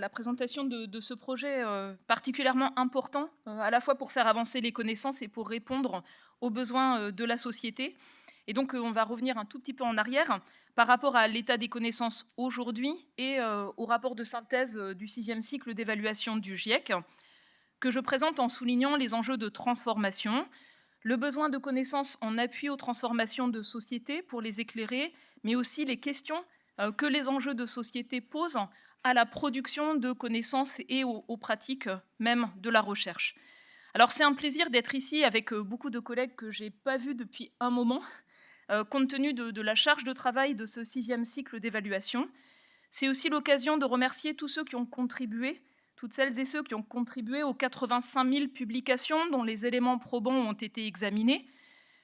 la présentation de ce projet particulièrement important, à la fois pour faire avancer les connaissances et pour répondre aux besoins de la société. Et donc, on va revenir un tout petit peu en arrière par rapport à l'état des connaissances aujourd'hui et au rapport de synthèse du 6e cycle d'évaluation du GIEC, que je présente en soulignant les enjeux de transformation, le besoin de connaissances en appui aux transformations de société pour les éclairer, mais aussi les questions que les enjeux de société posent à la production de connaissances et aux pratiques même de la recherche. Alors c'est un plaisir d'être ici avec beaucoup de collègues que je n'ai pas vus depuis un moment, compte tenu de la charge de travail de ce 6e cycle d'évaluation. C'est aussi l'occasion de remercier tous ceux qui ont contribué, toutes celles et ceux qui ont contribué aux 85 000 publications dont les éléments probants ont été examinés,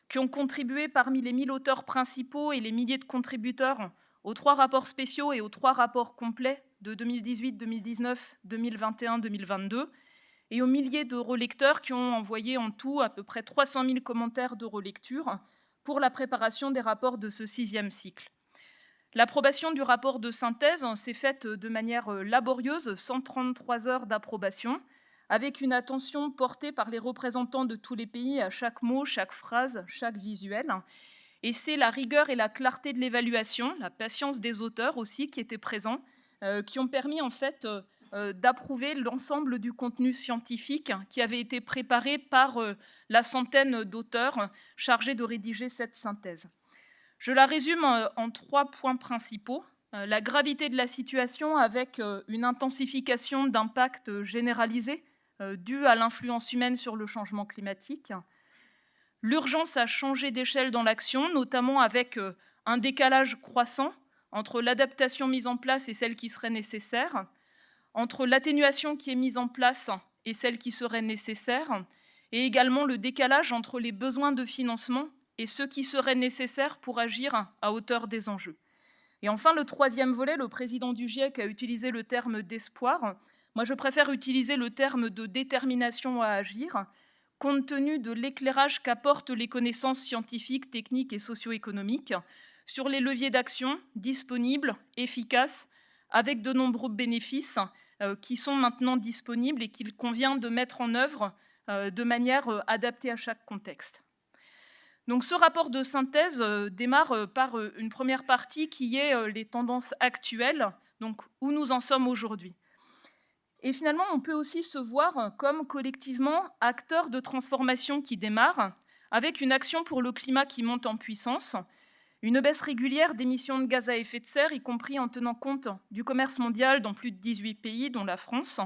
qui ont contribué parmi les 1000 auteurs principaux et les milliers de contributeurs aux 3 rapports spéciaux et aux 3 rapports complets de 2018, 2019, 2021, 2022, et aux milliers de relecteurs qui ont envoyé en tout à peu près 300 000 commentaires de relecture pour la préparation des rapports de ce 6e cycle. L'approbation du rapport de synthèse s'est faite de manière laborieuse, 133 heures d'approbation, avec une attention portée par les représentants de tous les pays à chaque mot, chaque phrase, chaque visuel. Et c'est la rigueur et la clarté de l'évaluation, la patience des auteurs aussi qui étaient présents, qui ont permis en fait d'approuver l'ensemble du contenu scientifique qui avait été préparé par la centaine d'auteurs chargés de rédiger cette synthèse. Je la résume en 3 points principaux. La gravité de la situation avec une intensification d'impact généralisé due à l'influence humaine sur le changement climatique. L'urgence à changer d'échelle dans l'action, notamment avec un décalage croissant entre l'adaptation mise en place et celle qui serait nécessaire, entre l'atténuation qui est mise en place et celle qui serait nécessaire, et également le décalage entre les besoins de financement et ce qui serait nécessaire pour agir à hauteur des enjeux. Et enfin, le 3e volet, le président du GIEC a utilisé le terme d'espoir. Moi, je préfère utiliser le terme de détermination à agir, compte tenu de l'éclairage qu'apportent les connaissances scientifiques, techniques et socio-économiques sur les leviers d'action disponibles, efficaces, avec de nombreux bénéfices qui sont maintenant disponibles et qu'il convient de mettre en œuvre de manière adaptée à chaque contexte. Donc ce rapport de synthèse démarre par une première partie qui est les tendances actuelles, donc où nous en sommes aujourd'hui. Et finalement, on peut aussi se voir comme collectivement acteurs de transformation qui démarrent, avec une action pour le climat qui monte en puissance, une baisse régulière d'émissions de gaz à effet de serre, y compris en tenant compte du commerce mondial dans plus de 18 pays, dont la France,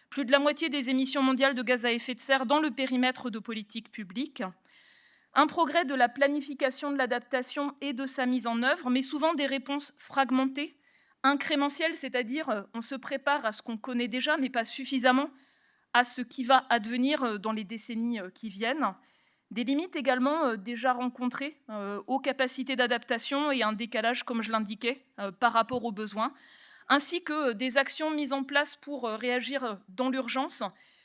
plus de la moitié des émissions mondiales de gaz à effet de serre dans le périmètre de politique publique, un progrès de la planification de l'adaptation et de sa mise en œuvre, mais souvent des réponses fragmentées, incrémentielles, c'est-à-dire on se prépare à ce qu'on connaît déjà, mais pas suffisamment à ce qui va advenir dans les décennies qui viennent. Des limites également déjà rencontrées aux capacités d'adaptation et un décalage, comme je l'indiquais, par rapport aux besoins, ainsi que des actions mises en place pour réagir dans l'urgence,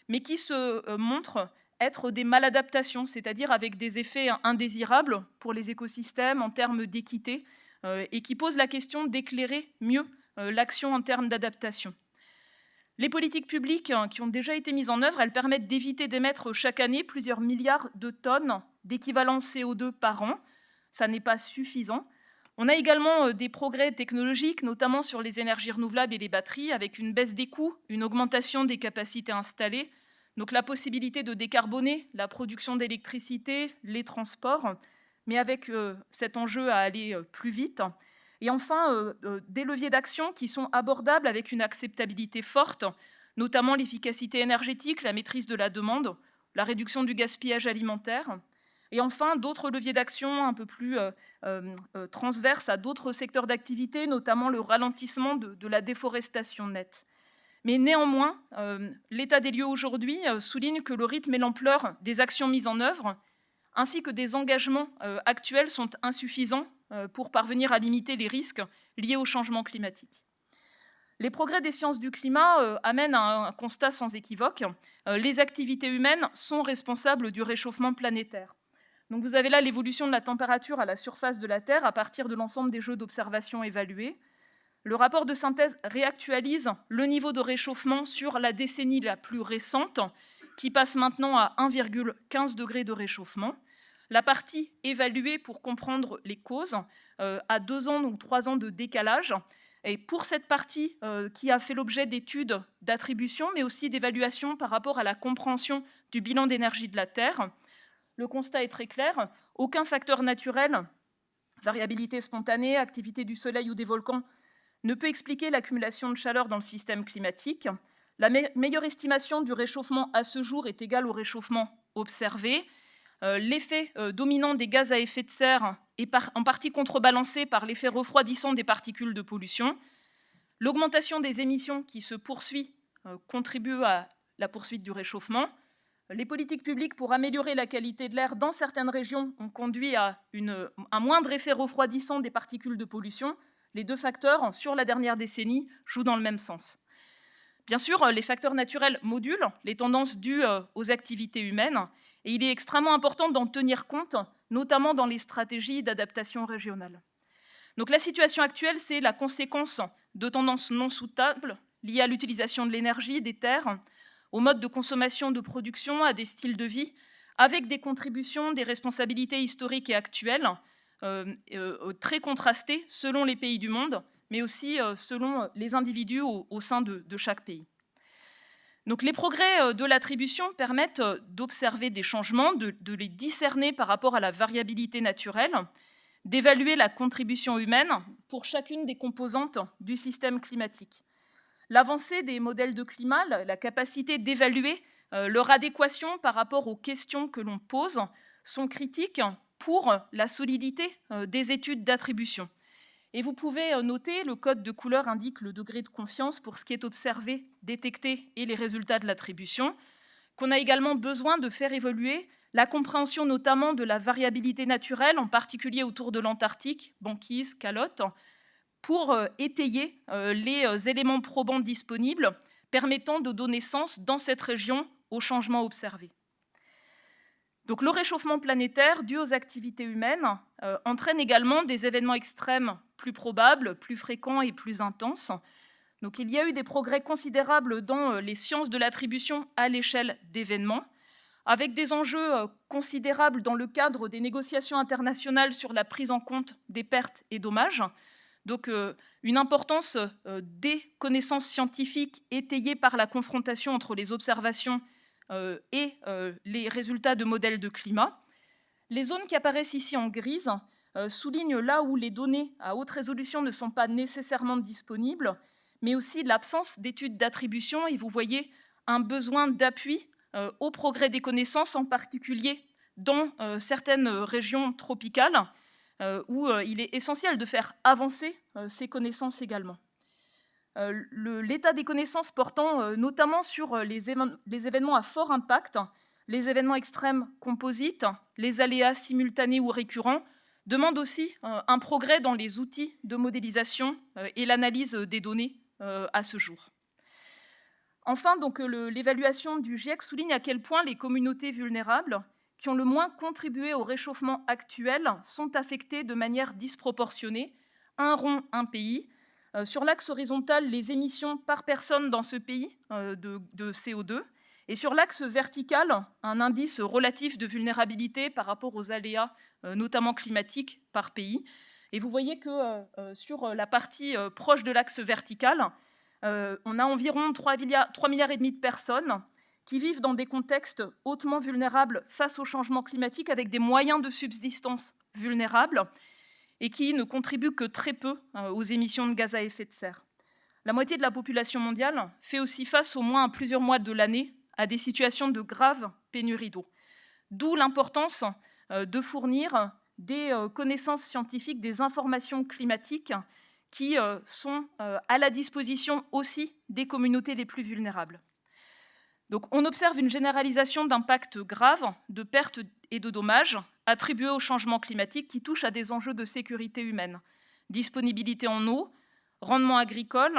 mais qui se montrent être des maladaptations, c'est-à-dire avec des effets indésirables pour les écosystèmes en termes d'équité et qui posent la question d'éclairer mieux l'action en termes d'adaptation. Les politiques publiques qui ont déjà été mises en œuvre, elles permettent d'éviter d'émettre chaque année plusieurs milliards de tonnes d'équivalent CO2 par an. Ça n'est pas suffisant. On a également des progrès technologiques, notamment sur les énergies renouvelables et les batteries, avec une baisse des coûts, une augmentation des capacités installées, donc la possibilité de décarboner la production d'électricité, les transports, mais avec cet enjeu à aller plus vite. Et enfin, des leviers d'action qui sont abordables avec une acceptabilité forte, notamment l'efficacité énergétique, la maîtrise de la demande, la réduction du gaspillage alimentaire. Et enfin, d'autres leviers d'action un peu plus transverses à d'autres secteurs d'activité, notamment le ralentissement de la déforestation nette. Mais néanmoins, l'état des lieux aujourd'hui souligne que le rythme et l'ampleur des actions mises en œuvre, ainsi que des engagements actuels, sont insuffisants pour parvenir à limiter les risques liés au changement climatique. Les progrès des sciences du climat amènent à un constat sans équivoque. Les activités humaines sont responsables du réchauffement planétaire. Donc vous avez là l'évolution de la température à la surface de la Terre à partir de l'ensemble des jeux d'observation évalués. Le rapport de synthèse réactualise le niveau de réchauffement sur la décennie la plus récente, qui passe maintenant à 1,15 degré de réchauffement. La partie évaluée pour comprendre les causes à 2 ans ou 3 ans de décalage. Et pour cette partie qui a fait l'objet d'études d'attribution, mais aussi d'évaluation par rapport à la compréhension du bilan d'énergie de la Terre, le constat est très clair. Aucun facteur naturel, variabilité spontanée, activité du Soleil ou des volcans, ne peut expliquer l'accumulation de chaleur dans le système climatique. La meilleure estimation du réchauffement à ce jour est égale au réchauffement observé. L'effet dominant des gaz à effet de serre est en partie contrebalancé par l'effet refroidissant des particules de pollution. L'augmentation des émissions qui se poursuit contribue à la poursuite du réchauffement. Les politiques publiques pour améliorer la qualité de l'air dans certaines régions ont conduit à un moindre effet refroidissant des particules de pollution. Les deux facteurs, sur la dernière décennie, jouent dans le même sens. Bien sûr, les facteurs naturels modulent les tendances dues aux activités humaines et il est extrêmement important d'en tenir compte, notamment dans les stratégies d'adaptation régionale. Donc la situation actuelle, c'est la conséquence de tendances non soutenables liées à l'utilisation de l'énergie, des terres, aux modes de consommation, de production, à des styles de vie, avec des contributions, des responsabilités historiques et actuelles très contrastées selon les pays du monde, mais aussi selon les individus au sein de chaque pays. Donc, les progrès de l'attribution permettent d'observer des changements, de les discerner par rapport à la variabilité naturelle, d'évaluer la contribution humaine pour chacune des composantes du système climatique. L'avancée des modèles de climat, la capacité d'évaluer leur adéquation par rapport aux questions que l'on pose sont critiques pour la solidité des études d'attribution. Et vous pouvez noter, le code de couleur indique le degré de confiance pour ce qui est observé, détecté et les résultats de l'attribution, qu'on a également besoin de faire évoluer la compréhension notamment de la variabilité naturelle, en particulier autour de l'Antarctique, banquise, calotte, pour étayer les éléments probants disponibles permettant de donner sens dans cette région aux changements observés. Donc, le réchauffement planétaire dû aux activités humaines entraîne également des événements extrêmes plus probables, plus fréquents et plus intenses. Donc, il y a eu des progrès considérables dans les sciences de l'attribution à l'échelle d'événements, avec des enjeux considérables dans le cadre des négociations internationales sur la prise en compte des pertes et dommages. Donc, une importance des connaissances scientifiques étayées par la confrontation entre les observations et les résultats de modèles de climat. Les zones qui apparaissent ici en grise soulignent là où les données à haute résolution ne sont pas nécessairement disponibles, mais aussi l'absence d'études d'attribution. Et vous voyez un besoin d'appui au progrès des connaissances, en particulier dans certaines régions tropicales, où il est essentiel de faire avancer ces connaissances également. L'état des connaissances portant notamment sur les événements à fort impact, les événements extrêmes composites, les aléas simultanés ou récurrents, demande aussi un progrès dans les outils de modélisation et l'analyse des données à ce jour. Enfin, donc, l'évaluation du GIEC souligne à quel point les communautés vulnérables qui ont le moins contribué au réchauffement actuel sont affectées de manière disproportionnée. Un rond, un pays. Sur l'axe horizontal, les émissions par personne dans ce pays de CO2. Et sur l'axe vertical, un indice relatif de vulnérabilité par rapport aux aléas, notamment climatiques, par pays. Et vous voyez que sur la partie proche de l'axe vertical, on a environ 3,5 milliards de personnes qui vivent dans des contextes hautement vulnérables face au changement climatique, avec des moyens de subsistance vulnérables, et qui ne contribuent que très peu aux émissions de gaz à effet de serre. La moitié de la population mondiale fait aussi face, au moins à plusieurs mois de l'année, à des situations de graves pénuries d'eau. D'où l'importance de fournir des connaissances scientifiques, des informations climatiques qui sont à la disposition aussi des communautés les plus vulnérables. Donc, on observe une généralisation d'impacts graves, de pertes et de dommages attribués au changement climatique qui touchent à des enjeux de sécurité humaine, disponibilité en eau, rendement agricole,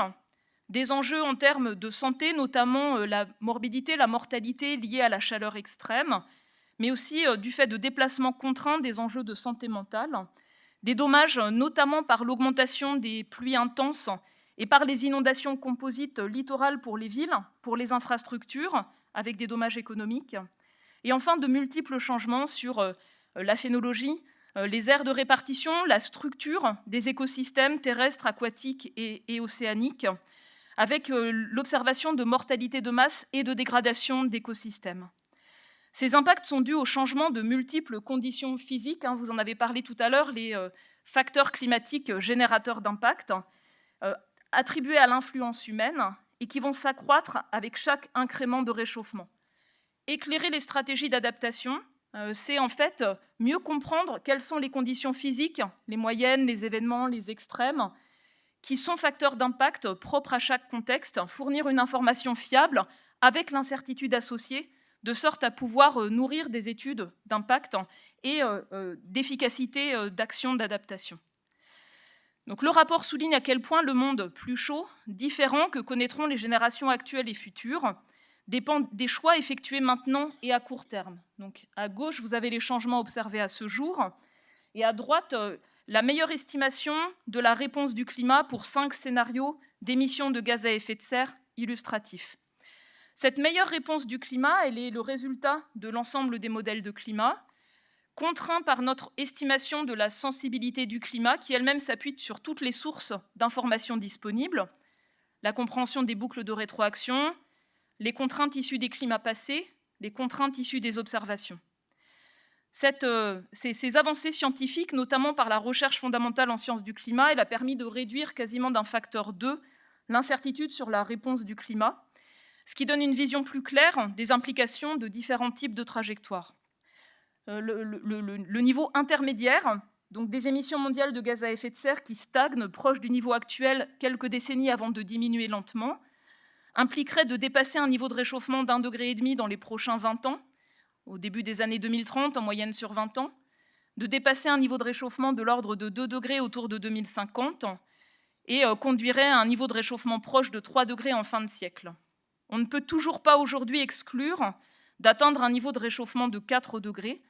des enjeux en termes de santé, notamment la morbidité, la mortalité liée à la chaleur extrême, mais aussi du fait de déplacements contraints, des enjeux de santé mentale, des dommages notamment par l'augmentation des pluies intenses et par les inondations composites littorales pour les villes, pour les infrastructures, avec des dommages économiques, et enfin de multiples changements sur la phénologie, les aires de répartition, la structure des écosystèmes terrestres, aquatiques et océaniques, avec l'observation de mortalité de masse et de dégradation d'écosystèmes. Ces impacts sont dus au changement de multiples conditions physiques, vous en avez parlé tout à l'heure, les facteurs climatiques générateurs d'impact, attribués à l'influence humaine et qui vont s'accroître avec chaque incrément de réchauffement. Éclairer les stratégies d'adaptation, c'est en fait mieux comprendre quelles sont les conditions physiques, les moyennes, les événements, les extrêmes, qui sont facteurs d'impact propres à chaque contexte, fournir une information fiable avec l'incertitude associée, de sorte à pouvoir nourrir des études d'impact et d'efficacité d'action d'adaptation. Donc, le rapport souligne à quel point le monde plus chaud, différent que connaîtront les générations actuelles et futures, dépend des choix effectués maintenant et à court terme. Donc, à gauche, vous avez les changements observés à ce jour, et à droite, la meilleure estimation de la réponse du climat pour 5 scénarios d'émissions de gaz à effet de serre illustratifs. Cette meilleure réponse du climat, elle est le résultat de l'ensemble des modèles de climat, contraint par notre estimation de la sensibilité du climat, qui elle-même s'appuie sur toutes les sources d'informations disponibles, la compréhension des boucles de rétroaction, les contraintes issues des climats passés, les contraintes issues des observations. Ces avancées scientifiques, notamment par la recherche fondamentale en sciences du climat, elle a permis de réduire quasiment d'un facteur 2 l'incertitude sur la réponse du climat, ce qui donne une vision plus claire des implications de différents types de trajectoires. Le niveau intermédiaire, donc des émissions mondiales de gaz à effet de serre qui stagnent proche du niveau actuel quelques décennies avant de diminuer lentement, impliquerait de dépasser un niveau de réchauffement d'1,5 degré dans les prochains 20 ans, au début des années 2030, en moyenne sur 20 ans, de dépasser un niveau de réchauffement de l'ordre de 2 degrés autour de 2050 et conduirait à un niveau de réchauffement proche de 3 degrés en fin de siècle. On ne peut toujours pas aujourd'hui exclure d'atteindre un niveau de réchauffement de 4 degrés,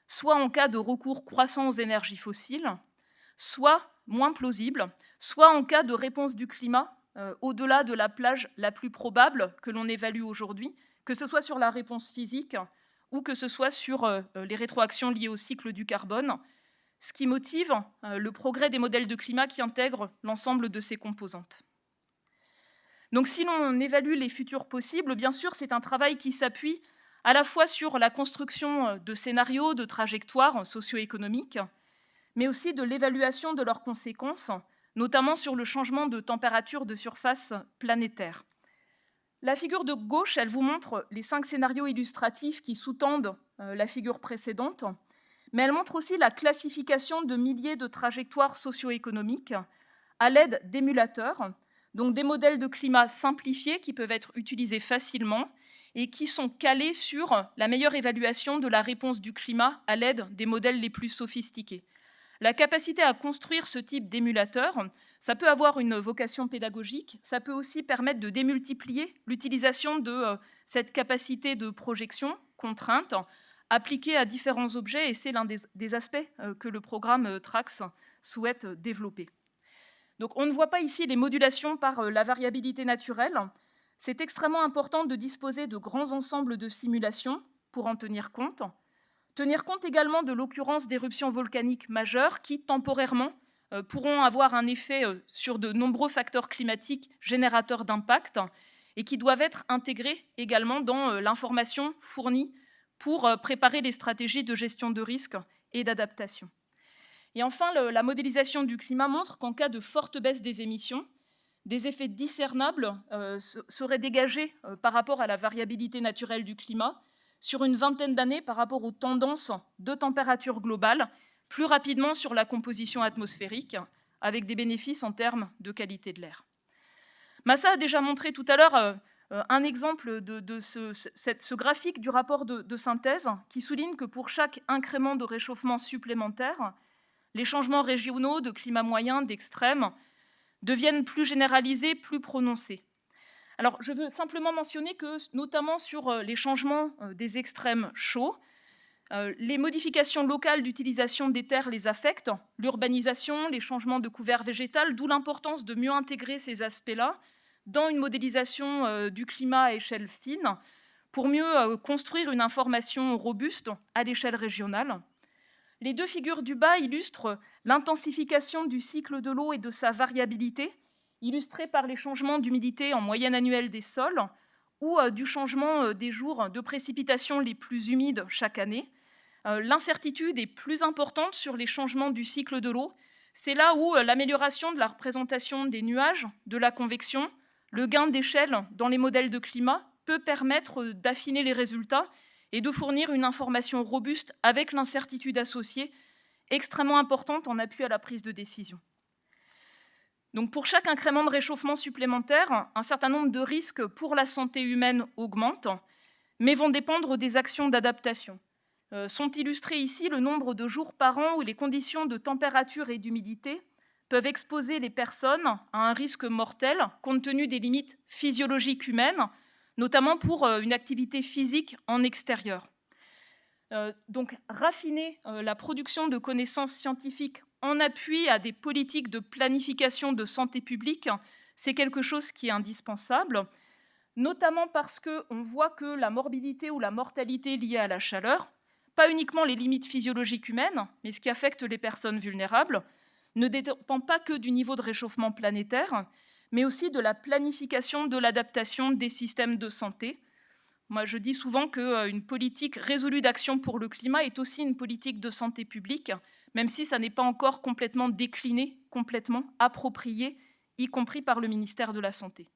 soit en cas de recours croissant aux énergies fossiles, soit moins plausible, soit en cas de réponse du climat au-delà de la plage la plus probable que l'on évalue aujourd'hui, que ce soit sur la réponse physique ou que ce soit sur les rétroactions liées au cycle du carbone, ce qui motive le progrès des modèles de climat qui intègrent l'ensemble de ces composantes. Donc si l'on évalue les futurs possibles, bien sûr, c'est un travail qui s'appuie à la fois sur la construction de scénarios, de trajectoires socio-économiques, mais aussi de l'évaluation de leurs conséquences, notamment sur le changement de température de surface planétaire. La figure de gauche, elle vous montre les 5 scénarios illustratifs qui sous-tendent la figure précédente, mais elle montre aussi la classification de milliers de trajectoires socio-économiques à l'aide d'émulateurs, donc des modèles de climat simplifiés qui peuvent être utilisés facilement et qui sont calés sur la meilleure évaluation de la réponse du climat à l'aide des modèles les plus sophistiqués. La capacité à construire ce type d'émulateur, ça peut avoir une vocation pédagogique, ça peut aussi permettre de démultiplier l'utilisation de cette capacité de projection contrainte appliquée à différents objets, et c'est l'un des aspects que le programme TRACS souhaite développer. Donc on ne voit pas ici les modulations par la variabilité naturelle. C'est extrêmement important de disposer de grands ensembles de simulations pour en tenir compte. Tenir compte également de l'occurrence d'éruptions volcaniques majeures qui, temporairement, pourront avoir un effet sur de nombreux facteurs climatiques générateurs d'impact et qui doivent être intégrés également dans l'information fournie pour préparer les stratégies de gestion de risque et d'adaptation. Et enfin, la modélisation du climat montre qu'en cas de forte baisse des émissions, des effets discernables seraient dégagés par rapport à la variabilité naturelle du climat sur une vingtaine d'années par rapport aux tendances de température globale, plus rapidement sur la composition atmosphérique, avec des bénéfices en termes de qualité de l'air. Massa a déjà montré tout à l'heure un exemple de ce graphique du rapport de synthèse qui souligne que pour chaque incrément de réchauffement supplémentaire, les changements régionaux de climat moyen, d'extrême, deviennent plus généralisés, plus prononcés. Alors, je veux simplement mentionner que, notamment sur les changements des extrêmes chauds, Les modifications locales d'utilisation des terres les affectent, l'urbanisation, les changements de couvert végétal, d'où l'importance de mieux intégrer ces aspects-là dans une modélisation du climat à échelle fine pour mieux construire une information robuste à l'échelle régionale. Les deux figures du bas illustrent l'intensification du cycle de l'eau et de sa variabilité, illustrée par les changements d'humidité en moyenne annuelle des sols ou du changement des jours de précipitations les plus humides chaque année. L'incertitude est plus importante sur les changements du cycle de l'eau. C'est là où l'amélioration de la représentation des nuages, de la convection, le gain d'échelle dans les modèles de climat peut permettre d'affiner les résultats et de fournir une information robuste avec l'incertitude associée, extrêmement importante en appui à la prise de décision. Donc pour chaque incrément de réchauffement supplémentaire, un certain nombre de risques pour la santé humaine augmentent, mais vont dépendre des actions d'adaptation. Sont illustrés ici le nombre de jours par an où les conditions de température et d'humidité peuvent exposer les personnes à un risque mortel compte tenu des limites physiologiques humaines, notamment pour une activité physique en extérieur. Donc raffiner la production de connaissances scientifiques en appui à des politiques de planification de santé publique, c'est quelque chose qui est indispensable, notamment parce qu'on voit que la morbidité ou la mortalité liée à la chaleur, pas uniquement les limites physiologiques humaines, mais ce qui affecte les personnes vulnérables, ne dépend pas que du niveau de réchauffement planétaire, mais aussi de la planification de l'adaptation des systèmes de santé. Moi, je dis souvent qu'une politique résolue d'action pour le climat est aussi une politique de santé publique, même si ça n'est pas encore complètement décliné, complètement approprié, y compris par le ministère de la Santé.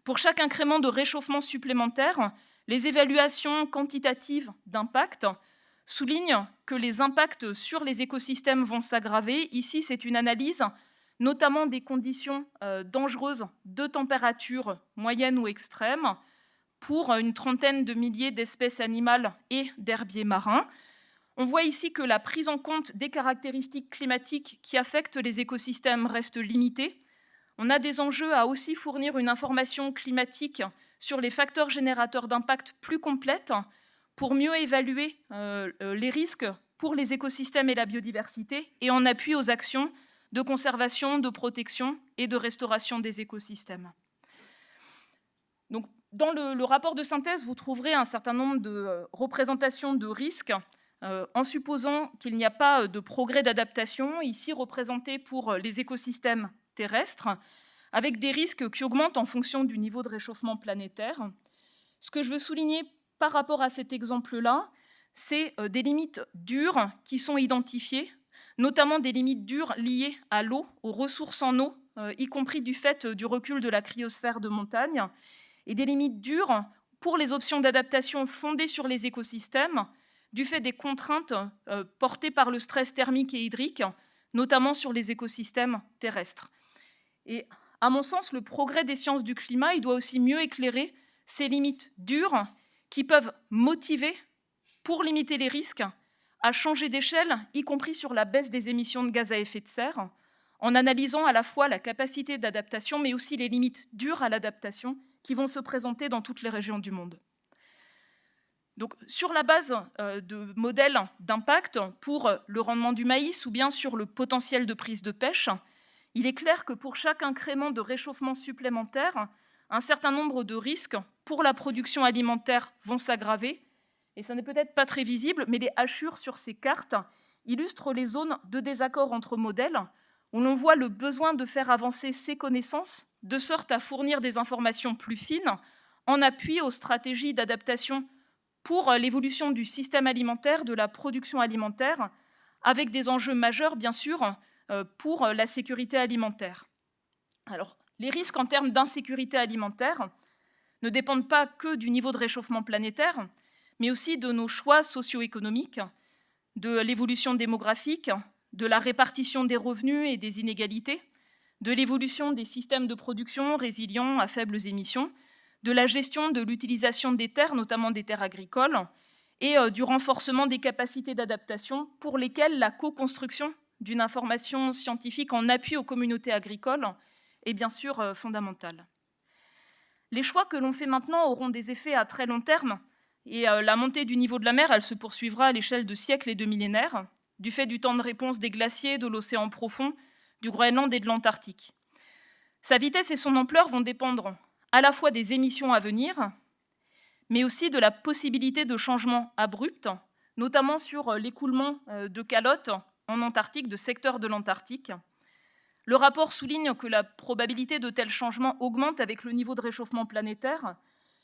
Pour chaque incrément de réchauffement supplémentaire, les évaluations quantitatives d'impact soulignent que les impacts sur les écosystèmes vont s'aggraver. Ici, c'est une analyse notamment des conditions dangereuses de température moyenne ou extrême pour une trentaine de milliers d'espèces animales et d'herbiers marins. On voit ici que la prise en compte des caractéristiques climatiques qui affectent les écosystèmes reste limitée. On a des enjeux à aussi fournir une information climatique sur les facteurs générateurs d'impact plus complète pour mieux évaluer les risques pour les écosystèmes et la biodiversité et en appui aux actions de conservation, de protection et de restauration des écosystèmes. Donc, dans le rapport de synthèse, vous trouverez un certain nombre de représentations de risques en supposant qu'il n'y a pas de progrès d'adaptation, ici représentés pour les écosystèmes terrestres, avec des risques qui augmentent en fonction du niveau de réchauffement planétaire. Ce que je veux souligner par rapport à cet exemple-là, c'est des limites dures qui sont identifiées, notamment des limites dures liées à l'eau, aux ressources en eau, y compris du fait du recul de la cryosphère de montagne, et des limites dures pour les options d'adaptation fondées sur les écosystèmes, du fait des contraintes portées par le stress thermique et hydrique, notamment sur les écosystèmes terrestres. Et à mon sens, le progrès des sciences du climat, il doit aussi mieux éclairer ces limites dures qui peuvent motiver, pour limiter les risques, à changer d'échelle, y compris sur la baisse des émissions de gaz à effet de serre, en analysant à la fois la capacité d'adaptation, mais aussi les limites dures à l'adaptation qui vont se présenter dans toutes les régions du monde. Donc, sur la base de modèles d'impact pour le rendement du maïs ou bien sur le potentiel de prise de pêche, il est clair que pour chaque incrément de réchauffement supplémentaire, un certain nombre de risques pour la production alimentaire vont s'aggraver. Et ça n'est peut-être pas très visible, mais les hachures sur ces cartes illustrent les zones de désaccord entre modèles, où l'on voit le besoin de faire avancer ces connaissances, de sorte à fournir des informations plus fines, en appui aux stratégies d'adaptation pour l'évolution du système alimentaire, de la production alimentaire, avec des enjeux majeurs, bien sûr, pour la sécurité alimentaire. Alors, les risques en termes d'insécurité alimentaire ne dépendent pas que du niveau de réchauffement planétaire, mais aussi de nos choix socio-économiques, de l'évolution démographique, de la répartition des revenus et des inégalités, de l'évolution des systèmes de production résilients à faibles émissions, de la gestion de l'utilisation des terres, notamment des terres agricoles, et du renforcement des capacités d'adaptation pour lesquelles la co-construction d'une information scientifique en appui aux communautés agricoles est bien sûr fondamentale. Les choix que l'on fait maintenant auront des effets à très long terme, Et la montée du niveau de la mer, elle se poursuivra à l'échelle de siècles et de millénaires, du fait du temps de réponse des glaciers, de l'océan profond, du Groenland et de l'Antarctique. Sa vitesse et son ampleur vont dépendre à la fois des émissions à venir, mais aussi de la possibilité de changements abrupts, notamment sur l'écoulement de calottes en Antarctique, de secteurs de l'Antarctique. Le rapport souligne que la probabilité de tels changements augmente avec le niveau de réchauffement planétaire,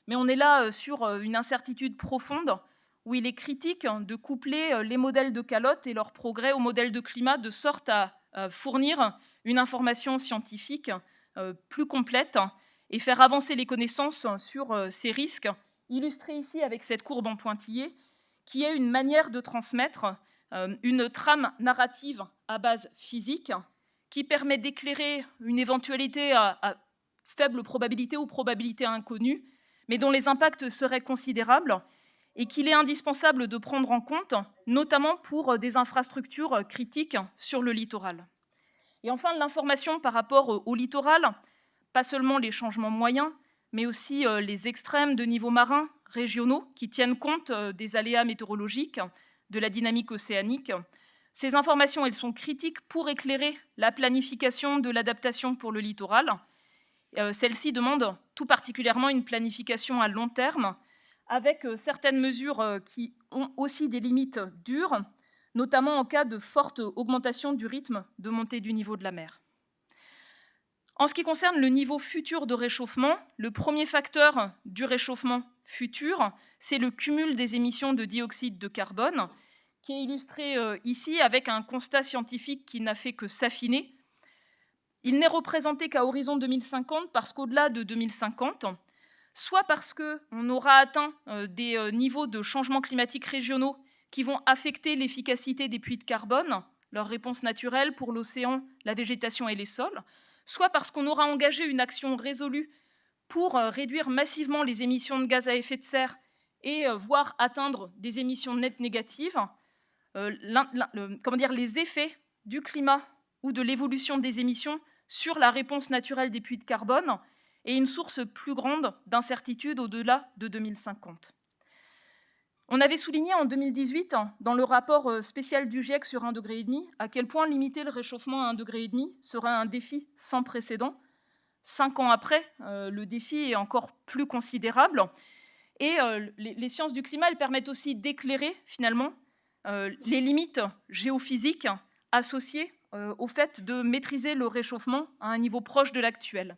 mais on est là sur une incertitude profonde où il est critique de coupler les modèles de calottes et leurs progrès aux modèles de climat de sorte à fournir une information scientifique plus complète et faire avancer les connaissances sur ces risques, illustrés ici avec cette courbe en pointillé, qui est une manière de transmettre une trame narrative à base physique qui permet d'éclairer une éventualité à faible probabilité ou probabilité inconnue, mais dont les impacts seraient considérables et qu'il est indispensable de prendre en compte, notamment pour des infrastructures critiques sur le littoral. Et enfin, l'information par rapport au littoral, pas seulement les changements moyens, mais aussi les extrêmes de niveau marin régionaux qui tiennent compte des aléas météorologiques, de la dynamique océanique. Ces informations, elles sont critiques pour éclairer la planification de l'adaptation pour le littoral. Celle-ci demande tout particulièrement une planification à long terme, avec certaines mesures qui ont aussi des limites dures, notamment en cas de forte augmentation du rythme de montée du niveau de la mer. En ce qui concerne le niveau futur de réchauffement, le premier facteur du réchauffement futur, c'est le cumul des émissions de dioxyde de carbone, qui est illustré ici avec un constat scientifique qui n'a fait que s'affiner. Il n'est représenté qu'à horizon 2050 parce qu'au-delà de 2050, soit parce qu'on aura atteint des niveaux de changement climatique régionaux qui vont affecter l'efficacité des puits de carbone, leur réponse naturelle pour l'océan, la végétation et les sols, soit parce qu'on aura engagé une action résolue pour réduire massivement les émissions de gaz à effet de serre et voire atteindre des émissions nettes négatives, les effets du climat ou de l'évolution des émissions sur la réponse naturelle des puits de carbone est une source plus grande d'incertitude au-delà de 2050. On avait souligné en 2018, dans le rapport spécial du GIEC sur 1,5 degré, à quel point limiter le réchauffement à 1,5 degré serait un défi sans précédent. 5 ans après, le défi est encore plus considérable. Et les sciences du climat, elles permettent aussi d'éclairer, finalement, les limites géophysiques associées au fait de maîtriser le réchauffement à un niveau proche de l'actuel.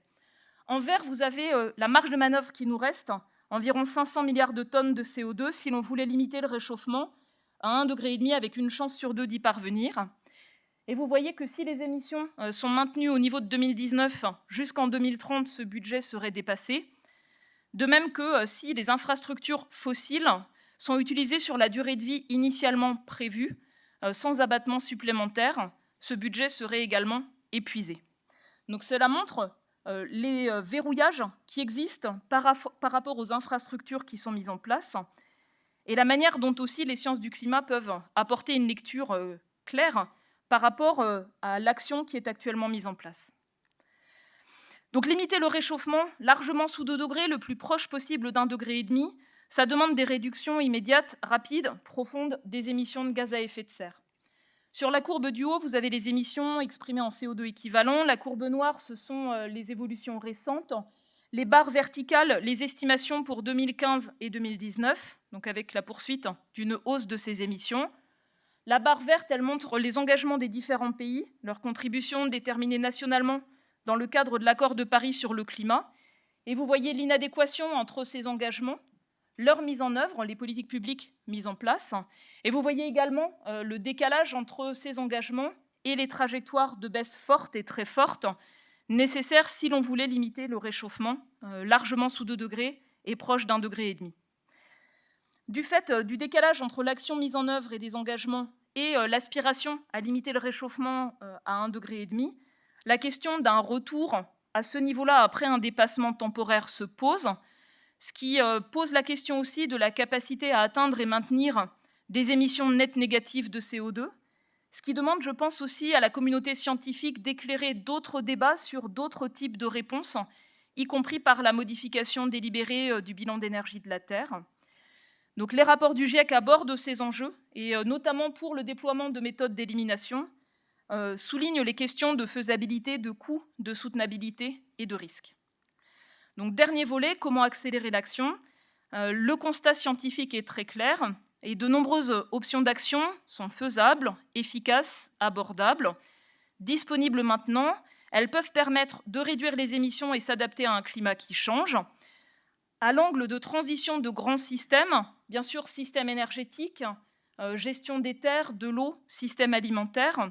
En vert, vous avez la marge de manœuvre qui nous reste, environ 500 milliards de tonnes de CO2 si l'on voulait limiter le réchauffement à 1,5 degré avec une chance sur 2 d'y parvenir. Et vous voyez que si les émissions sont maintenues au niveau de 2019 jusqu'en 2030, ce budget serait dépassé. De même que si les infrastructures fossiles sont utilisées sur la durée de vie initialement prévue, sans abattement supplémentaire, ce budget serait également épuisé. Donc cela montre les verrouillages qui existent par rapport aux infrastructures qui sont mises en place et la manière dont aussi les sciences du climat peuvent apporter une lecture claire par rapport à l'action qui est actuellement mise en place. Donc limiter le réchauffement largement sous 2 degrés, le plus proche possible d'1,5 degré, ça demande des réductions immédiates, rapides, profondes des émissions de gaz à effet de serre. Sur la courbe du haut, vous avez les émissions exprimées en CO2 équivalent. La courbe noire, ce sont les évolutions récentes. Les barres verticales, les estimations pour 2015 et 2019, donc avec la poursuite d'une hausse de ces émissions. La barre verte, elle montre les engagements des différents pays, leurs contributions déterminées nationalement dans le cadre de l'accord de Paris sur le climat. Et vous voyez l'inadéquation entre ces engagements, leur mise en œuvre, les politiques publiques mises en place. Et vous voyez également le décalage entre ces engagements et les trajectoires de baisse fortes et très fortes nécessaires si l'on voulait limiter le réchauffement largement sous 2 degrés et proche d'1,5 degré. Du fait du décalage entre l'action mise en œuvre et des engagements et l'aspiration à limiter le réchauffement à 1,5 degré, la question d'un retour à ce niveau-là après un dépassement temporaire se pose, ce qui pose la question aussi de la capacité à atteindre et maintenir des émissions nettes négatives de CO2, ce qui demande, je pense aussi, à la communauté scientifique d'éclairer d'autres débats sur d'autres types de réponses, y compris par la modification délibérée du bilan d'énergie de la Terre. Donc les rapports du GIEC abordent ces enjeux et notamment pour le déploiement de méthodes d'élimination, soulignent les questions de faisabilité, de coût, de soutenabilité et de risque. Donc dernier volet, comment accélérer l'action? Le constat scientifique est très clair et de nombreuses options d'action sont faisables, efficaces, abordables, disponibles maintenant. Elles peuvent permettre de réduire les émissions et s'adapter à un climat qui change. À l'angle de transition de grands systèmes, bien sûr système énergétique, gestion des terres, de l'eau, système alimentaire.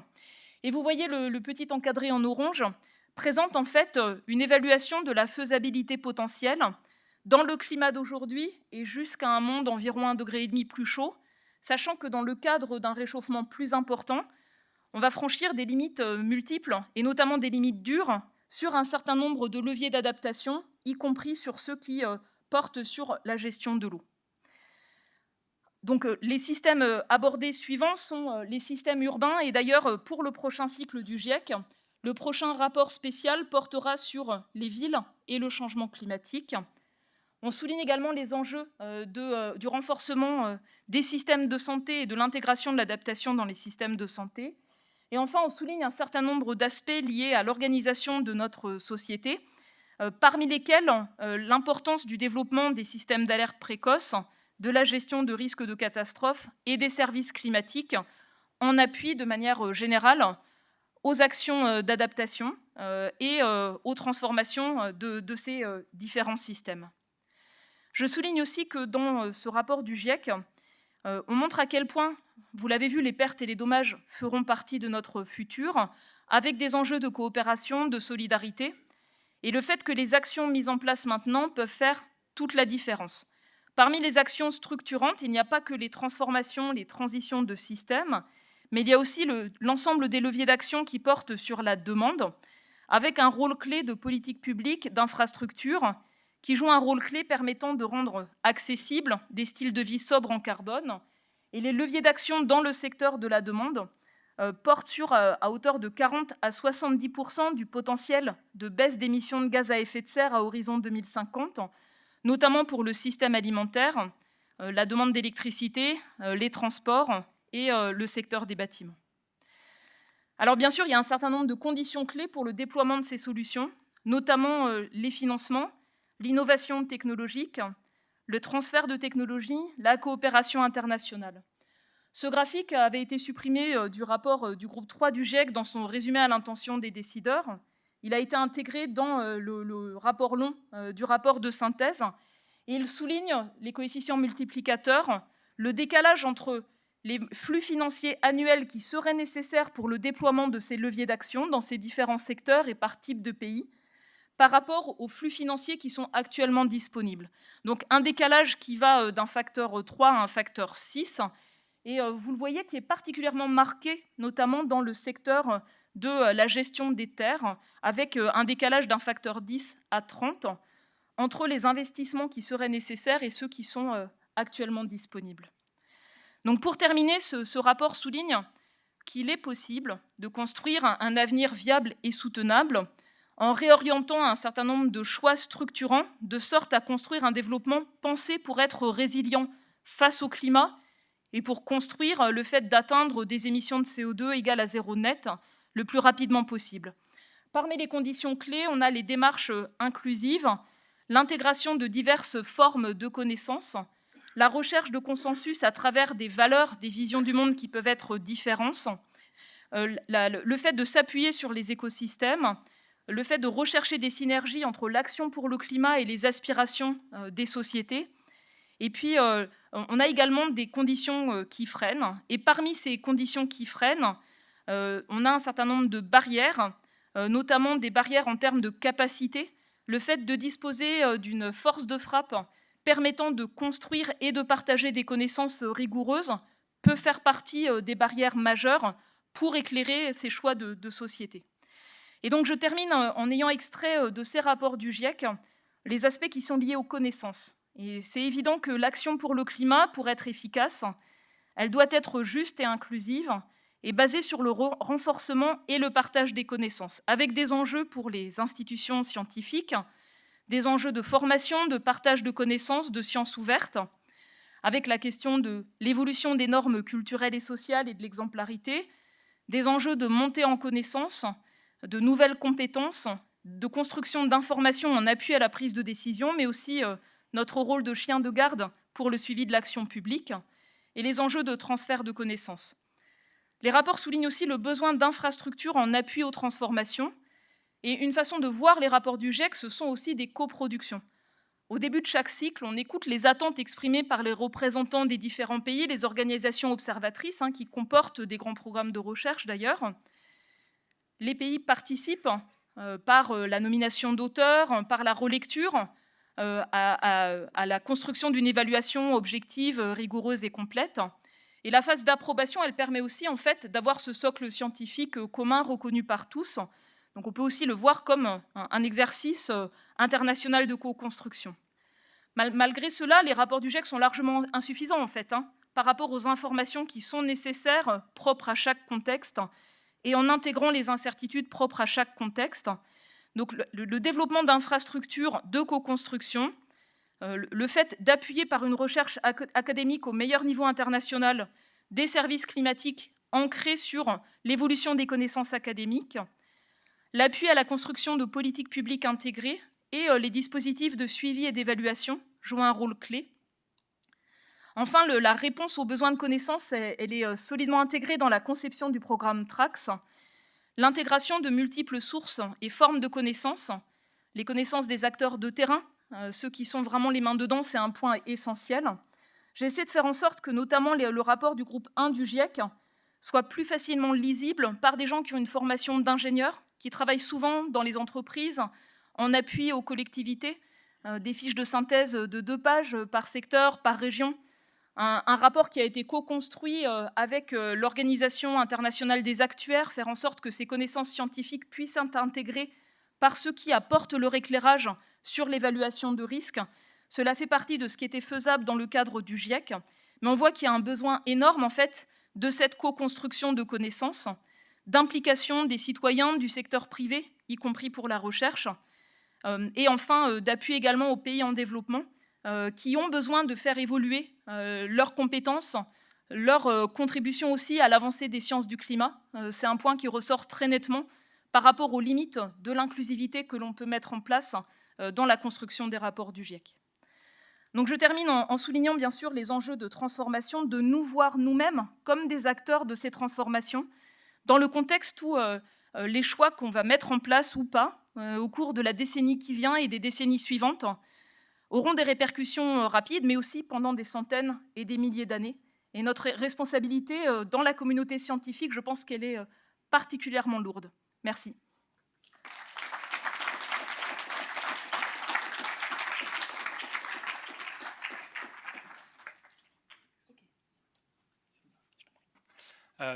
Et vous voyez le petit encadré en orange présente en fait une évaluation de la faisabilité potentielle dans le climat d'aujourd'hui et jusqu'à un monde environ 1,5 degré plus chaud, sachant que dans le cadre d'un réchauffement plus important, on va franchir des limites multiples, et notamment des limites dures, sur un certain nombre de leviers d'adaptation, y compris sur ceux qui portent sur la gestion de l'eau. Donc les systèmes abordés suivants sont les systèmes urbains, et d'ailleurs pour le prochain cycle du GIEC, le prochain rapport spécial portera sur les villes et le changement climatique. On souligne également les enjeux du renforcement des systèmes de santé et de l'intégration de l'adaptation dans les systèmes de santé. Et enfin, on souligne un certain nombre d'aspects liés à l'organisation de notre société, parmi lesquels l'importance du développement des systèmes d'alerte précoce, de la gestion de risques de catastrophes et des services climatiques, en appui de manière générale aux actions d'adaptation et aux transformations de ces différents systèmes. Je souligne aussi que dans ce rapport du GIEC, on montre à quel point, vous l'avez vu, les pertes et les dommages feront partie de notre futur, avec des enjeux de coopération, de solidarité, et le fait que les actions mises en place maintenant peuvent faire toute la différence. Parmi les actions structurantes, il n'y a pas que les transformations, les transitions de système, mais il y a aussi l'ensemble des leviers d'action qui portent sur la demande, avec un rôle clé de politique publique, d'infrastructure, qui joue un rôle clé permettant de rendre accessibles des styles de vie sobres en carbone. Et les leviers d'action dans le secteur de la demande portent sur, à hauteur de 40 à 70% du potentiel de baisse d'émissions de gaz à effet de serre à horizon 2050, notamment pour le système alimentaire, la demande d'électricité, les transports et le secteur des bâtiments. Alors bien sûr, il y a un certain nombre de conditions clés pour le déploiement de ces solutions, notamment les financements, l'innovation technologique, le transfert de technologies, la coopération internationale. Ce graphique avait été supprimé du rapport du groupe 3 du GIEC dans son résumé à l'intention des décideurs. Il a été intégré dans le rapport long du rapport de synthèse et il souligne les coefficients multiplicateurs, le décalage entre les flux financiers annuels qui seraient nécessaires pour le déploiement de ces leviers d'action dans ces différents secteurs et par type de pays, par rapport aux flux financiers qui sont actuellement disponibles. Donc un décalage qui va d'un facteur 3 à un facteur 6, et vous le voyez qui est particulièrement marqué, notamment dans le secteur de la gestion des terres, avec un décalage d'un facteur 10 à 30 entre les investissements qui seraient nécessaires et ceux qui sont actuellement disponibles. Donc pour terminer, ce rapport souligne qu'il est possible de construire un avenir viable et soutenable en réorientant un certain nombre de choix structurants, de sorte à construire un développement pensé pour être résilient face au climat et pour construire le fait d'atteindre des émissions de CO2 égales à zéro net le plus rapidement possible. Parmi les conditions clés, on a les démarches inclusives, l'intégration de diverses formes de connaissances, la recherche de consensus à travers des valeurs, des visions du monde qui peuvent être différentes, le fait de s'appuyer sur les écosystèmes, le fait de rechercher des synergies entre l'action pour le climat et les aspirations des sociétés. Et puis, on a également des conditions qui freinent. Et parmi ces conditions qui freinent, on a un certain nombre de barrières, notamment des barrières en termes de capacité. Le fait de disposer d'une force de frappe permettant de construire et de partager des connaissances rigoureuses peut faire partie des barrières majeures pour éclairer ces choix de société. Et donc je termine en ayant extrait de ces rapports du GIEC les aspects qui sont liés aux connaissances. Et c'est évident que l'action pour le climat, pour être efficace, elle doit être juste et inclusive et basée sur le renforcement et le partage des connaissances, avec des enjeux pour les institutions scientifiques, des enjeux de formation, de partage de connaissances, de sciences ouvertes, avec la question de l'évolution des normes culturelles et sociales et de l'exemplarité, des enjeux de montée en connaissance, de nouvelles compétences, de construction d'informations en appui à la prise de décision, mais aussi notre rôle de chien de garde pour le suivi de l'action publique et les enjeux de transfert de connaissances. Les rapports soulignent aussi le besoin d'infrastructures en appui aux transformations. Et une façon de voir les rapports du GIEC, ce sont aussi des coproductions. Au début de chaque cycle, on écoute les attentes exprimées par les représentants des différents pays, les organisations observatrices, qui comportent des grands programmes de recherche d'ailleurs. Les pays participent par la nomination d'auteurs, par la relecture, à la construction d'une évaluation objective, rigoureuse et complète. Et la phase d'approbation, elle permet aussi en fait d'avoir ce socle scientifique commun reconnu par tous. Donc on peut aussi le voir comme un exercice international de co-construction. Malgré cela, les rapports du GIEC sont largement insuffisants en fait, par rapport aux informations qui sont nécessaires, propres à chaque contexte, et en intégrant les incertitudes propres à chaque contexte. Donc le développement d'infrastructures de co-construction, le fait d'appuyer par une recherche académique au meilleur niveau international des services climatiques ancrés sur l'évolution des connaissances académiques, l'appui à la construction de politiques publiques intégrées et les dispositifs de suivi et d'évaluation jouent un rôle clé. Enfin, la réponse aux besoins de connaissances, elle est solidement intégrée dans la conception du programme TRACS. L'intégration de multiples sources et formes de connaissances, les connaissances des acteurs de terrain, ceux qui sont vraiment les mains dedans, c'est un point essentiel. J'ai essayé de faire en sorte que notamment le rapport du groupe 1 du GIEC soit plus facilement lisible par des gens qui ont une formation d'ingénieurs, qui travaillent souvent dans les entreprises, en appui aux collectivités, des fiches de synthèse de 2 pages par secteur, par région, un rapport qui a été co-construit avec l'Organisation internationale des actuaires, faire en sorte que ces connaissances scientifiques puissent être intégrées par ceux qui apportent leur éclairage sur l'évaluation de risques. Cela fait partie de ce qui était faisable dans le cadre du GIEC, mais on voit qu'il y a un besoin énorme en fait de cette co-construction de connaissances, d'implication des citoyens, du secteur privé, y compris pour la recherche, et enfin d'appui également aux pays en développement qui ont besoin de faire évoluer leurs compétences, leur contribution aussi à l'avancée des sciences du climat. C'est un point qui ressort très nettement par rapport aux limites de l'inclusivité que l'on peut mettre en place dans la construction des rapports du GIEC. Donc je termine en soulignant bien sûr les enjeux de transformation, de nous voir nous-mêmes comme des acteurs de ces transformations, dans le contexte où les choix qu'on va mettre en place ou pas au cours de la décennie qui vient et des décennies suivantes auront des répercussions rapides, mais aussi pendant des centaines et des milliers d'années. Et notre responsabilité dans la communauté scientifique, je pense qu'elle est particulièrement lourde. Merci.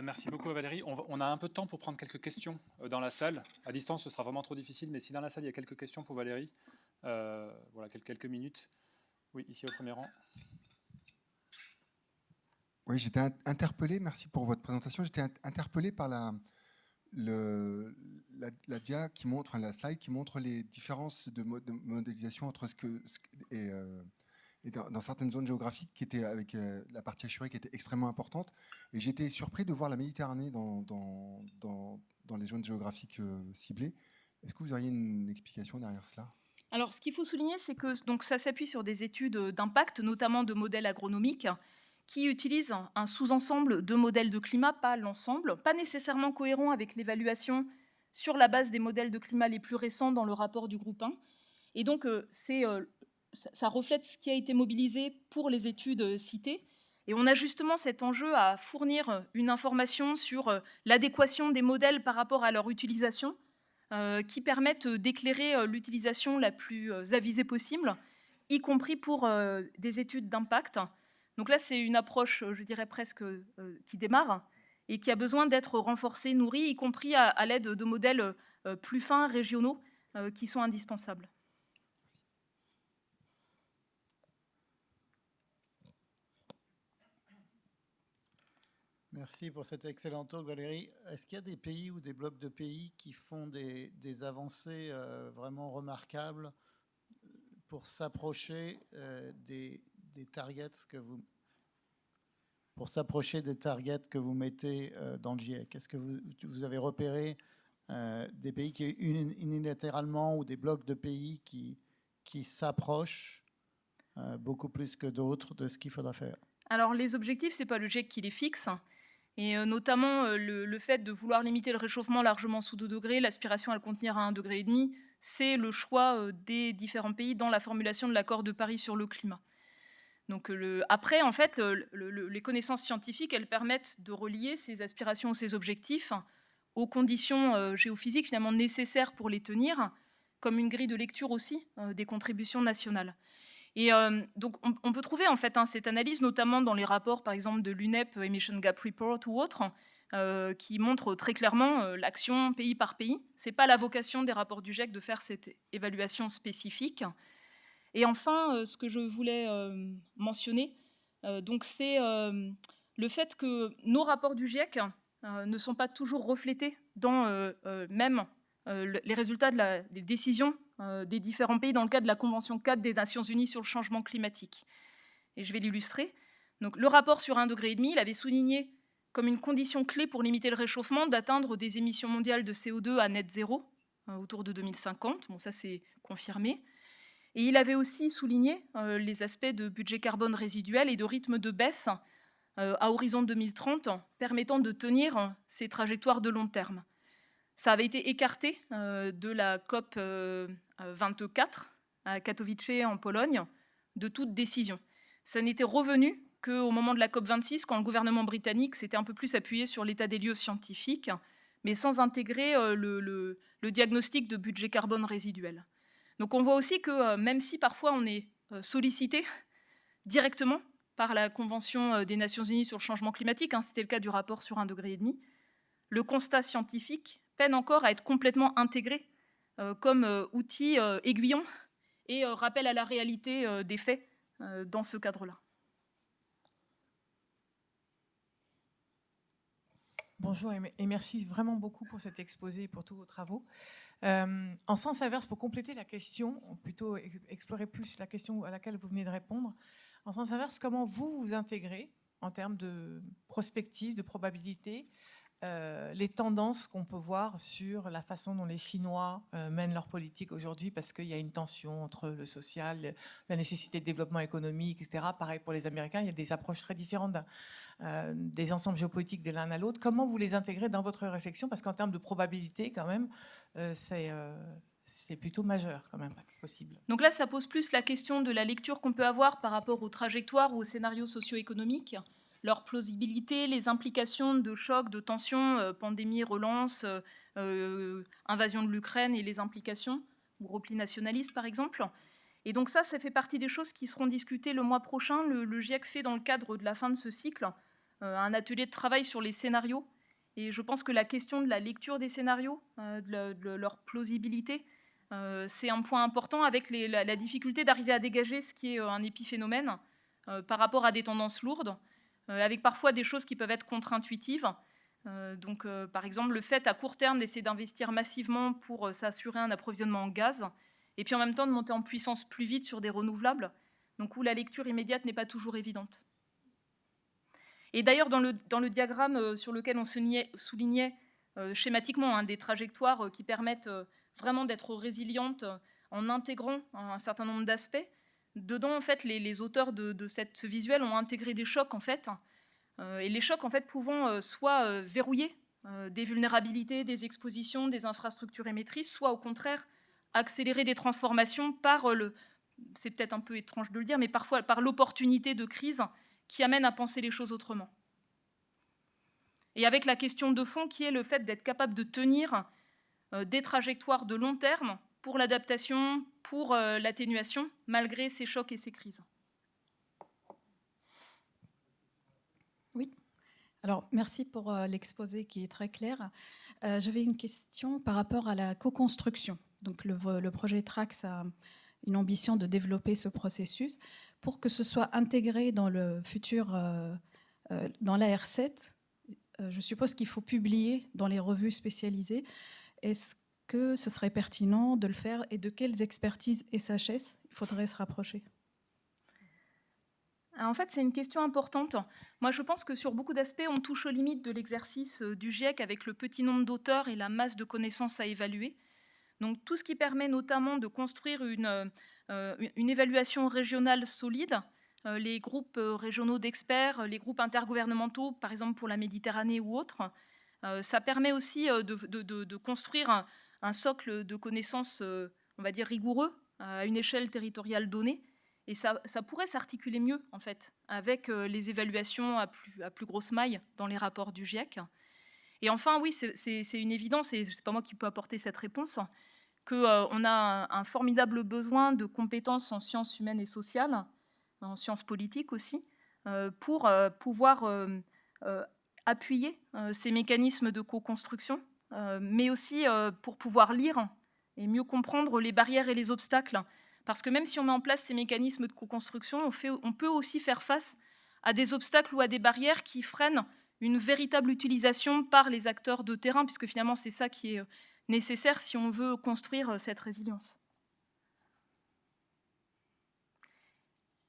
Merci beaucoup Valérie. On a un peu de temps pour prendre quelques questions dans la salle. À distance, ce sera vraiment trop difficile, mais si dans la salle, il y a quelques questions pour Valérie, voilà, quelques minutes. Oui, ici au premier rang. Oui, j'étais interpellé, merci pour votre présentation, j'étais interpellé par la dia qui montre, enfin la slide qui montre les différences de modélisation entre et dans certaines zones géographiques qui étaient avec la partie assurée qui était extrêmement importante. Et j'étais surpris de voir la Méditerranée dans les zones géographiques ciblées. Est-ce que vous auriez une explication derrière cela ? Alors, ce qu'il faut souligner, c'est que donc, ça s'appuie sur des études d'impact, notamment de modèles agronomiques, qui utilisent un sous-ensemble de modèles de climat, pas l'ensemble, pas nécessairement cohérent avec l'évaluation sur la base des modèles de climat les plus récents dans le rapport du groupe 1. Et donc, ça reflète ce qui a été mobilisé pour les études citées. Et on a justement cet enjeu à fournir une information sur l'adéquation des modèles par rapport à leur utilisation, qui permettent d'éclairer l'utilisation la plus avisée possible, y compris pour des études d'impact. Donc là, c'est une approche, je dirais presque, qui démarre et qui a besoin d'être renforcée, nourrie, y compris à l'aide de modèles plus fins, régionaux, qui sont indispensables. Merci pour cet excellent talk, Valérie. Est-ce qu'il y a des pays ou des blocs de pays qui font des avancées vraiment remarquables pour s'approcher des des targets pour s'approcher des targets que vous mettez dans le GIEC? Est-ce que vous avez repéré des pays qui unilatéralement ou des blocs de pays qui s'approchent beaucoup plus que d'autres de ce qu'il faudra faire? Alors les objectifs, c'est pas le GIEC qui les fixe, et notamment le fait de vouloir limiter le réchauffement largement sous 2 degrés, l'aspiration à le contenir à 1,5 degré, c'est le choix des différents pays dans la formulation de l'accord de Paris sur le climat. Donc après, en fait, les connaissances scientifiques, elles permettent de relier ces aspirations ou ces objectifs aux conditions géophysiques finalement nécessaires pour les tenir, comme une grille de lecture aussi des contributions nationales. Et donc on peut trouver en fait cette analyse notamment dans les rapports par exemple de l'UNEP, Emission Gap Report ou autres, qui montrent très clairement l'action pays par pays. Ce n'est pas la vocation des rapports du GIEC de faire cette évaluation spécifique. Et enfin, ce que je voulais mentionner, c'est le fait que nos rapports du GIEC ne sont pas toujours reflétés dans même les résultats des décisions des différents pays dans le cadre de la Convention 4 des Nations Unies sur le changement climatique. Et je vais l'illustrer. Donc, le rapport sur 1,5 degré, il avait souligné comme une condition clé pour limiter le réchauffement d'atteindre des émissions mondiales de CO2 à net zéro autour de 2050. Bon, ça c'est confirmé. Et il avait aussi souligné les aspects de budget carbone résiduel et de rythme de baisse à horizon 2030, permettant de tenir ces trajectoires de long terme. Ça avait été écarté de la COP 24 à Katowice en Pologne de toute décision. Ça n'était revenu qu'au moment de la COP 26, quand le gouvernement britannique s'était un peu plus appuyé sur l'état des lieux scientifique, mais sans intégrer le diagnostic de budget carbone résiduel. Donc on voit aussi que même si parfois on est sollicité directement par la Convention des Nations Unies sur le changement climatique, c'était le cas du rapport sur 1,5 degré, le constat scientifique peine encore à être complètement intégré comme outil aiguillon et rappel à la réalité des faits dans ce cadre-là. Bonjour et merci vraiment beaucoup pour cet exposé et pour tous vos travaux. En sens inverse, pour compléter la question, ou plutôt explorer plus la question à laquelle vous venez de répondre, en sens inverse, comment vous vous intégrez en termes de prospective, de probabilité, les tendances qu'on peut voir sur la façon dont les Chinois mènent leur politique aujourd'hui, parce qu'il y a une tension entre le social, la nécessité de développement économique, etc. Pareil pour les Américains, il y a des approches très différentes des ensembles géopolitiques de l'un à l'autre. Comment vous les intégrez dans votre réflexion? Parce qu'en termes de probabilité, quand même, c'est plutôt majeur, quand même, possible. Donc là, ça pose plus la question de la lecture qu'on peut avoir par rapport aux trajectoires ou aux scénarios socio-économiques, leur plausibilité, les implications de chocs, de tensions, pandémie, relance, invasion de l'Ukraine et les implications, ou repli nationaliste par exemple. Et donc ça fait partie des choses qui seront discutées le mois prochain. Le GIEC fait dans le cadre de la fin de ce cycle un atelier de travail sur les scénarios. Et je pense que la question de la lecture des scénarios, de leur plausibilité, c'est un point important avec la difficulté d'arriver à dégager ce qui est un épiphénomène par rapport à des tendances lourdes, avec parfois des choses qui peuvent être contre-intuitives. Par exemple, le fait à court terme d'essayer d'investir massivement pour s'assurer un approvisionnement en gaz, et puis en même temps de monter en puissance plus vite sur des renouvelables, donc où la lecture immédiate n'est pas toujours évidente. Et d'ailleurs, dans le diagramme sur lequel on soulignait schématiquement des trajectoires qui permettent vraiment d'être résilientes en intégrant un certain nombre d'aspects, dedans, en fait, les auteurs de ce visuel ont intégré des chocs, en fait, et les chocs, en fait, pouvant soit verrouiller des vulnérabilités, des expositions, des infrastructures émettrices, soit au contraire accélérer des transformations par c'est peut-être un peu étrange de le dire, mais parfois par l'opportunité de crise qui amène à penser les choses autrement. Et avec la question de fond qui est le fait d'être capable de tenir des trajectoires de long terme pour l'adaptation, pour l'atténuation, malgré ces chocs et ces crises. Oui. Alors, merci pour l'exposé qui est très clair. J'avais une question par rapport à la co-construction. Donc, le projet TRACS a une ambition de développer ce processus pour que ce soit intégré dans le futur, dans l'AR7. Je suppose qu'il faut publier dans les revues spécialisées. Est-ce que ce serait pertinent de le faire et de quelles expertises SHS il faudrait se rapprocher? En fait, c'est une question importante. Moi, je pense que sur beaucoup d'aspects, on touche aux limites de l'exercice du GIEC avec le petit nombre d'auteurs et la masse de connaissances à évaluer. Donc, tout ce qui permet notamment de construire une évaluation régionale solide, les groupes régionaux d'experts, les groupes intergouvernementaux, par exemple pour la Méditerranée ou autres, ça permet aussi de construire un socle de connaissances, on va dire, rigoureux à une échelle territoriale donnée. Et ça pourrait s'articuler mieux, en fait, avec les évaluations à plus grosse maille dans les rapports du GIEC. Et enfin, oui, c'est une évidence, et ce n'est pas moi qui peux apporter cette réponse, qu'on a un formidable besoin de compétences en sciences humaines et sociales, en sciences politiques aussi, pour pouvoir appuyer ces mécanismes de co-construction, mais aussi pour pouvoir lire et mieux comprendre les barrières et les obstacles. Parce que même si on met en place ces mécanismes de co-construction, on peut aussi faire face à des obstacles ou à des barrières qui freinent une véritable utilisation par les acteurs de terrain, puisque finalement c'est ça qui est nécessaire si on veut construire cette résilience.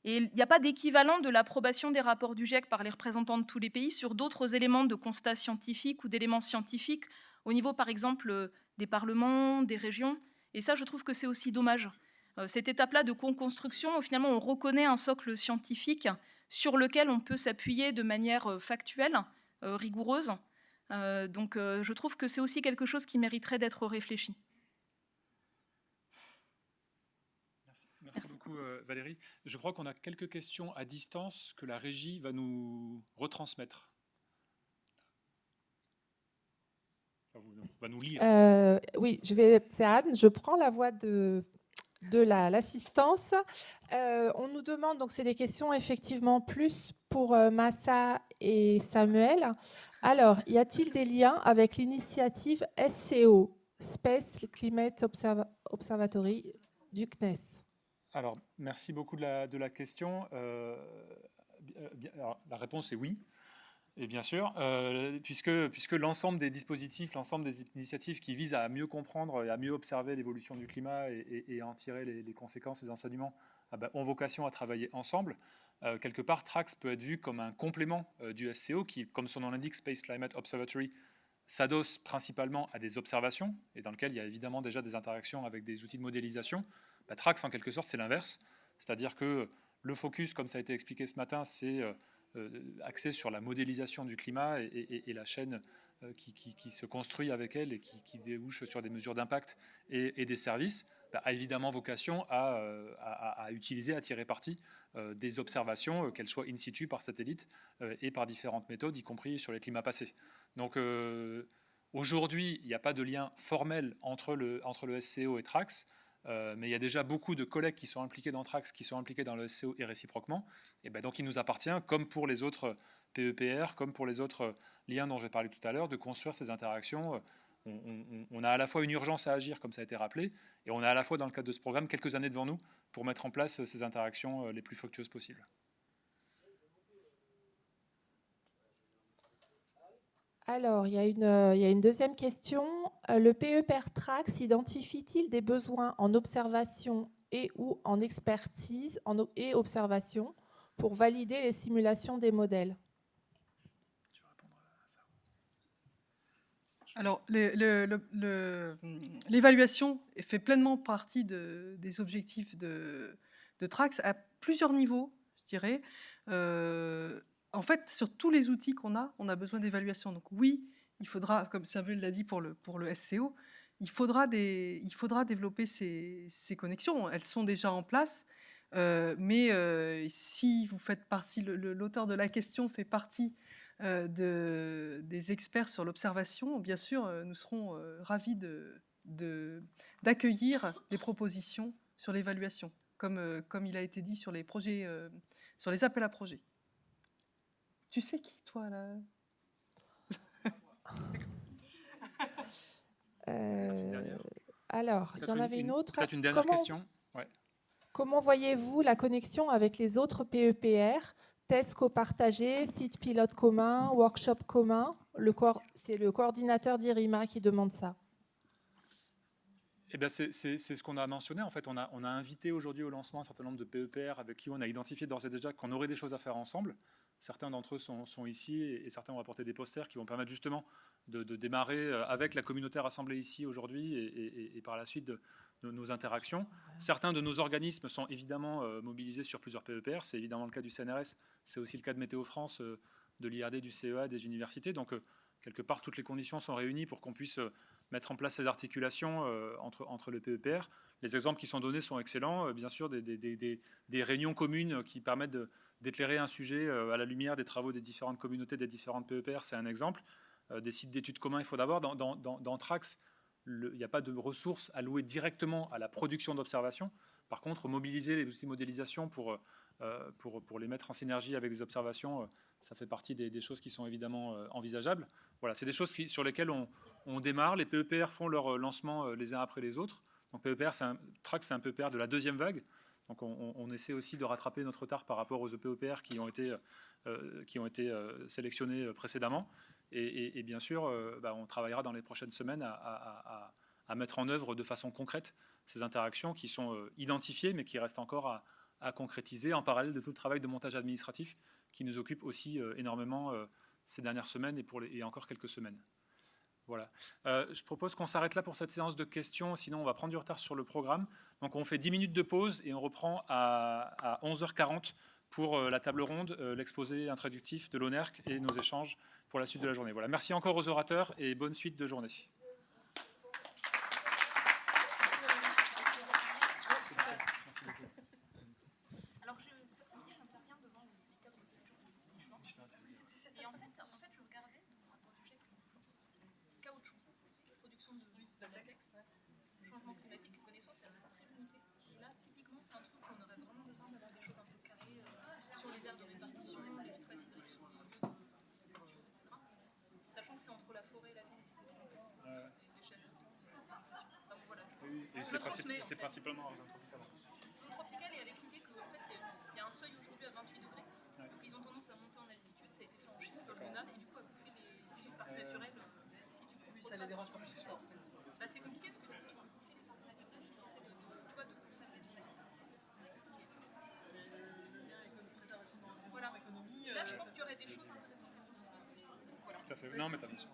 Et il n'y a pas d'équivalent de l'approbation des rapports du GIEC par les représentants de tous les pays sur d'autres éléments de constats scientifiques ou d'éléments scientifiques, au niveau par exemple des parlements, des régions. Et ça, je trouve que c'est aussi dommage. Cette étape-là de co-construction, finalement, on reconnaît un socle scientifique sur lequel on peut s'appuyer de manière factuelle, rigoureuse. Donc je trouve que c'est aussi quelque chose qui mériterait d'être réfléchi. Merci beaucoup Valérie. Je crois qu'on a quelques questions à distance que la régie va nous retransmettre. Enfin, va nous lire. Oui, c'est Anne, je prends la voix de l'assistance. On nous demande, donc c'est des questions effectivement plus pour Massa et Samuel. Alors, y a-t-il des liens avec l'initiative SCO, Space Climate Observatory du CNES? Alors, merci beaucoup de la question. Alors, la réponse est oui. Et bien sûr, puisque l'ensemble des dispositifs, l'ensemble des initiatives qui visent à mieux comprendre et à mieux observer l'évolution du climat et à en tirer les conséquences, les enseignements, ont vocation à travailler ensemble. Quelque part, TRACS peut être vu comme un complément du SCO qui, comme son nom l'indique, Space Climate Observatory, s'adosse principalement à des observations et dans lequel il y a évidemment déjà des interactions avec des outils de modélisation. TRACS, en quelque sorte, c'est l'inverse. C'est-à-dire que le focus, comme ça a été expliqué ce matin, c'est axé sur la modélisation du climat et la chaîne qui se construit avec elle et qui débouche sur des mesures d'impact et des services, a évidemment vocation à utiliser, à tirer parti des observations, qu'elles soient in situ par satellite et par différentes méthodes, y compris sur les climats passés. Donc aujourd'hui, il n'y a pas de lien formel entre le SCO et TRACS, mais il y a déjà beaucoup de collègues qui sont impliqués dans TRACS, qui sont impliqués dans le SCO et réciproquement. Et donc il nous appartient, comme pour les autres PEPR, comme pour les autres liens dont j'ai parlé tout à l'heure, de construire ces interactions. On a à la fois une urgence à agir, comme ça a été rappelé, et on a à la fois, dans le cadre de ce programme, quelques années devant nous pour mettre en place ces interactions les plus fructueuses possibles. Alors, il y a une deuxième question. Le PEPR TRACS identifie-t-il des besoins en observation et ou en expertise et observation pour valider les simulations des modèles? Alors, l'évaluation fait pleinement partie des objectifs de TRACS à plusieurs niveaux, je dirais. En fait, sur tous les outils qu'on a, on a besoin d'évaluation. Donc oui, il faudra, comme Samuel l'a dit pour le SCO, il faudra développer ces connexions. Elles sont déjà en place, mais si vous faites partie, l'auteur de la question fait partie des experts sur l'observation, bien sûr, nous serons ravis d'accueillir des propositions sur l'évaluation, comme il a été dit sur les projets, sur les appels à projets. Tu sais qui, toi, là? Alors, il y en avait une autre. Peut-être une dernière question. Ouais. Comment voyez-vous la connexion avec les autres PEPR, tests copartagés, sites pilotes communs, workshops communs? C'est le coordinateur d'IRIMA qui demande ça. Eh bien, c'est ce qu'on a mentionné. En fait, on a invité aujourd'hui au lancement un certain nombre de PEPR avec qui on a identifié d'ores et déjà qu'on aurait des choses à faire ensemble. Certains d'entre eux sont ici et certains ont apporté des posters qui vont permettre justement de démarrer avec la communauté rassemblée ici aujourd'hui et par la suite de nos interactions. Certains de nos organismes sont évidemment mobilisés sur plusieurs PEPR. C'est évidemment le cas du CNRS, c'est aussi le cas de Météo France, de l'IRD, du CEA, des universités. Donc, quelque part, toutes les conditions sont réunies pour qu'on puisse mettre en place ces articulations entre les PEPR. Les exemples qui sont donnés sont excellents. Bien sûr, des réunions communes qui permettent d'éclairer un sujet à la lumière des travaux des différentes communautés, des différentes PEPR, c'est un exemple. Des sites d'études communs, il faut d'abord, dans Trax, il n'y a pas de ressources allouées directement à la production d'observations. Par contre, mobiliser les outils de modélisation pour les mettre en synergie avec des observations, ça fait partie des choses qui sont évidemment envisageables. Voilà, c'est des choses sur lesquelles on démarre. Les PEPR font leur lancement les uns après les autres. Donc Trax, c'est un PEPR de la deuxième vague. Donc on essaie aussi de rattraper notre retard par rapport aux PEPR qui ont été sélectionnés précédemment. Et bien sûr, on travaillera dans les prochaines semaines à mettre en œuvre de façon concrète ces interactions qui sont identifiées, mais qui restent encore à concrétiser en parallèle de tout le travail de montage administratif qui nous occupe aussi énormément ces dernières semaines et encore quelques semaines. Voilà. Je propose qu'on s'arrête là pour cette séance de questions, sinon on va prendre du retard sur le programme. Donc on fait 10 minutes de pause et on reprend à 11h40 pour la table ronde, l'exposé introductif de l'ONERC et nos échanges pour la suite de la journée. Voilà. Merci encore aux orateurs et bonne suite de journée. C'est entre la forêt et la ville. C'est principalement en zone tropicale. Zone tropicale et avec l'idée qu'en fait, il y a un seuil aujourd'hui à 28 degrés. Donc ils ont tendance à monter en altitude. Ça a été fait en Chine, dans le Yunnan, et du coup à bouffer les parcs naturels. Oui, ça les dérange pas plus que ça. C'est compliqué parce que du coup, tu peux bouffer les parcs naturels si tu essaies de conserver ton activité. Le lien préservation de Voilà. l'environnement, économie. Là, je pense qu'il y aurait des choses intéressantes à construire. Voilà. Tout à fait. Non, mais t'as bien sûr.